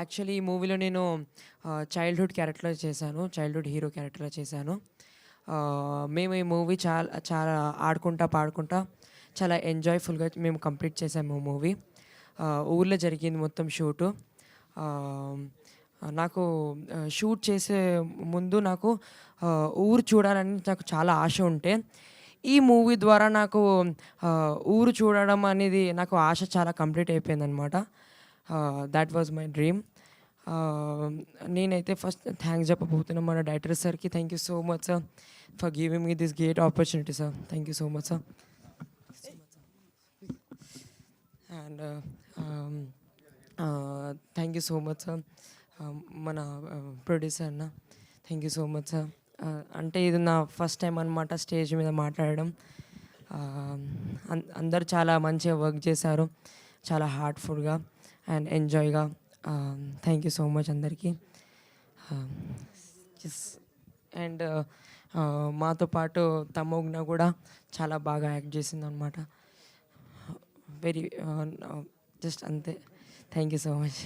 Actually ఈ మూవీలో నేను చైల్డ్‌హుడ్ క్యారెక్టర్‌లో చేశాను. చైల్డ్‌హుడ్ హీరో క్యారెక్టర్‌లో చేశాను. మేము ఈ మూవీ చాలా చాలా ఆడుకుంటా, పాడుకుంటా చాలా ఎంజాయ్‌ఫుల్‌గా మేము కంప్లీట్ చేసాము మూవీ. ఊర్లో జరిగింది మొత్తం షూటు. ఆహ్, నాకు షూట్ చేసే ముందు నాకు ఊరు చూడాలని నాకు చాలా ఆశ ఉంటే, ఈ మూవీ ద్వారా నాకు ఊరు చూడడం అనేది నాకు ఆశ చాలా కంప్లీట్ అయిపోయిందనమాట. That was my dream. నేనైతే ఫస్ట్ థ్యాంక్స్ చెప్పబోతున్నా మన డైరెక్టర్ సార్‌కి. Thank you so much sir for giving me this great opportunity sir. Thank you so much sir. And thank you so much sir మన producer అన్న. Thank you so much sir. అంటే ఇది నా first time అనమాట stage మీద మాట్లాడడం. అందరూ చాలా మంచిగా వర్క్ చేశారు, చాలా హార్ట్ఫుల్గా అండ్ ఎంజాయ్గా. థ్యాంక్ యూ సో మచ్ అందరికీ. అండ్ మాతో పాటు తమోగ్న కూడా చాలా బాగా యాక్ట్ చేసింది అనమాట. వెరీ జస్ట్ అంతే. Thank you so much.